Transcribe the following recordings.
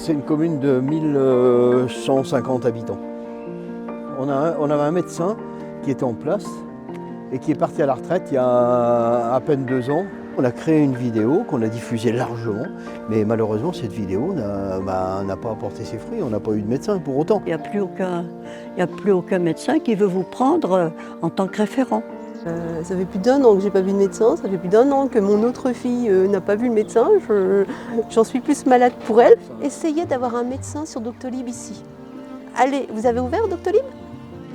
C'est une commune de 1150 habitants. On avait un médecin qui était en place et qui est parti à la retraite il y a à peine 2 ans. On a créé une vidéo qu'on a diffusée largement, mais malheureusement cette vidéo n'a pas apporté ses fruits, on n'a pas eu de médecin pour autant. Il n'y a plus aucun médecin qui veut vous prendre en tant que référent. Ça fait plus d'1 an que j'ai pas vu de médecin, ça fait plus d'1 an que mon autre fille n'a pas vu le médecin, j'en suis plus malade pour elle. Essayez d'avoir un médecin sur Doctolib ici. Allez, vous avez ouvert Doctolib ?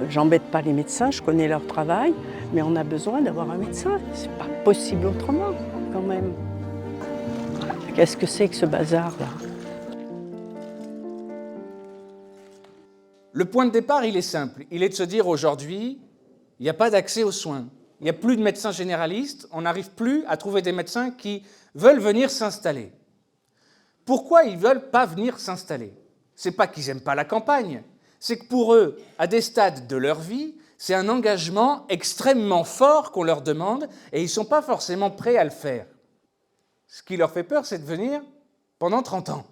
J'embête pas les médecins, je connais leur travail, mais on a besoin d'avoir un médecin. C'est pas possible autrement, quand même. Qu'est-ce que c'est que ce bazar-là ? Le point de départ, il est simple. Il est de se dire aujourd'hui, il n'y a pas d'accès aux soins. Il n'y a plus de médecins généralistes, on n'arrive plus à trouver des médecins qui veulent venir s'installer. Pourquoi ils ne veulent pas venir s'installer ? Ce n'est pas qu'ils n'aiment pas la campagne, c'est que pour eux, à des stades de leur vie, c'est un engagement extrêmement fort qu'on leur demande et ils ne sont pas forcément prêts à le faire. Ce qui leur fait peur, c'est de venir pendant 30 ans.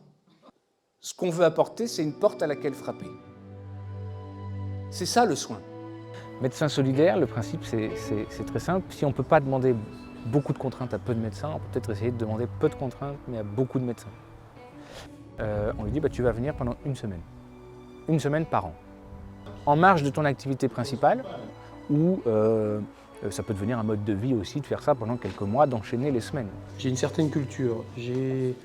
Ce qu'on veut apporter, c'est une porte à laquelle frapper. C'est ça le soin. Médecin solidaire, le principe c'est très simple. Si on ne peut pas demander beaucoup de contraintes à peu de médecins, on peut peut-être essayer de demander peu de contraintes mais à beaucoup de médecins. On lui dit tu vas venir pendant 1 semaine. 1 semaine par an. En marge de ton activité principale, ou ça peut devenir un mode de vie aussi de faire ça pendant quelques mois, d'enchaîner les semaines. J'ai une certaine culture, j'ai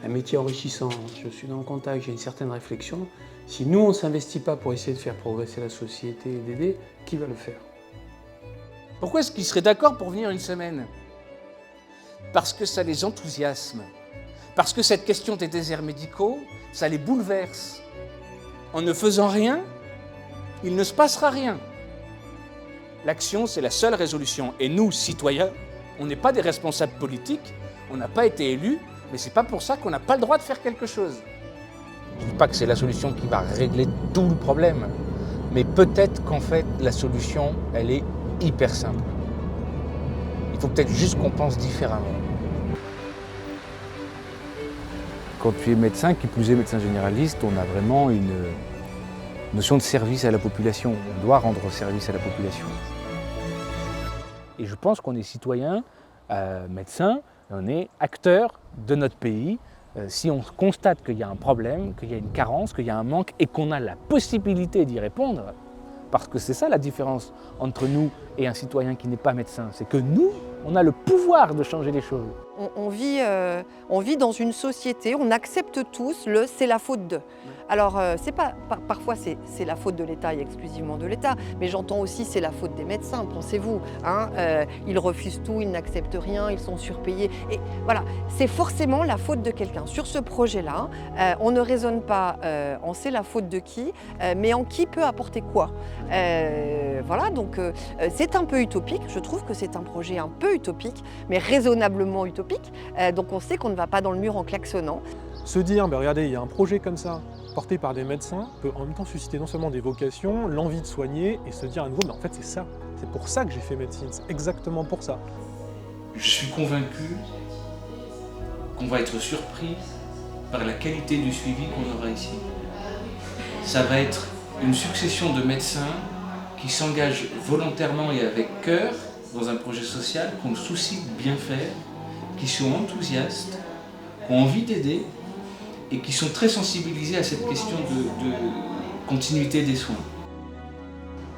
un métier enrichissant, je suis dans le contact, j'ai une certaine réflexion. Si nous, on ne s'investit pas pour essayer de faire progresser la société et d'aider, qui va le faire ? Pourquoi est-ce qu'ils seraient d'accord pour venir 1 semaine ? Parce que ça les enthousiasme. Parce que cette question des déserts médicaux, ça les bouleverse. En ne faisant rien, il ne se passera rien. L'action, c'est la seule résolution. Et nous, citoyens, on n'est pas des responsables politiques, on n'a pas été élus, mais c'est pas pour ça qu'on n'a pas le droit de faire quelque chose. Je ne dis pas que c'est la solution qui va régler tout le problème, mais peut-être qu'en fait, la solution, elle est hyper simple. Il faut peut-être juste qu'on pense différemment. Quand tu es médecin, qui plus est médecin généraliste, on a vraiment une notion de service à la population. On doit rendre service à la population. Et je pense qu'on est citoyen, médecin, on est acteur de notre pays. Si on constate qu'il y a un problème, qu'il y a une carence, qu'il y a un manque et qu'on a la possibilité d'y répondre, parce que c'est ça la différence entre nous et un citoyen qui n'est pas médecin, c'est que nous, on a le pouvoir de changer les choses. On vit dans une société, on accepte tous le « c'est la faute de ». Alors, parfois c'est la faute de l'État et exclusivement de l'État, mais j'entends aussi c'est la faute des médecins, pensez-vous. Ils refusent tout, ils n'acceptent rien, ils sont surpayés. Et voilà, c'est forcément la faute de quelqu'un. Sur ce projet-là, on ne raisonne pas en c'est la faute de qui, mais en qui peut apporter quoi. Voilà, donc c'est un peu utopique, je trouve que c'est un projet un peu utopique, mais raisonnablement utopique. Donc on sait qu'on ne va pas dans le mur en klaxonnant. Se dire, regardez, il y a un projet comme ça, porté par des médecins, peut en même temps susciter non seulement des vocations, l'envie de soigner, et se dire à nouveau, mais en fait c'est ça, c'est pour ça que j'ai fait médecine, c'est exactement pour ça. Je suis convaincu qu'on va être surpris par la qualité du suivi qu'on aura ici. Ça va être une succession de médecins qui s'engagent volontairement et avec cœur dans un projet social, qui ont le souci de bien faire, qui sont enthousiastes, qui ont envie d'aider et qui sont très sensibilisés à cette question de continuité des soins.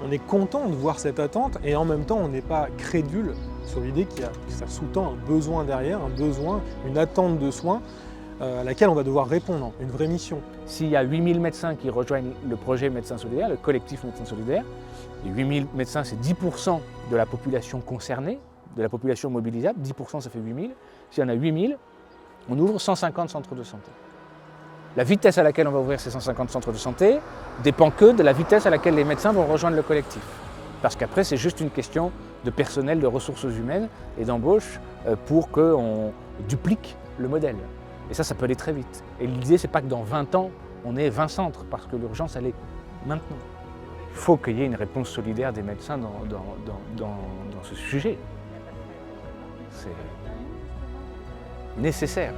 On est content de voir cette attente et en même temps on n'est pas crédule sur l'idée que ça sous-tend un besoin derrière, un besoin, une attente de soins à laquelle on va devoir répondre, une vraie mission. S'il y a 8000 médecins qui rejoignent le projet Médecins Solidaires, le collectif Médecins Solidaires, les 8000 médecins c'est 10% de la population concernée, de la population mobilisable, 10% ça fait 8000. S'il y en a 8000, on ouvre 150 centres de santé. La vitesse à laquelle on va ouvrir ces 150 centres de santé dépend que de la vitesse à laquelle les médecins vont rejoindre le collectif. Parce qu'après, c'est juste une question de personnel, de ressources humaines et d'embauche pour qu'on duplique le modèle. Et ça peut aller très vite. Et l'idée, c'est pas que dans 20 ans, on ait 20 centres, parce que l'urgence, elle est maintenant. Il faut qu'il y ait une réponse solidaire des médecins dans ce sujet. C'est nécessaire.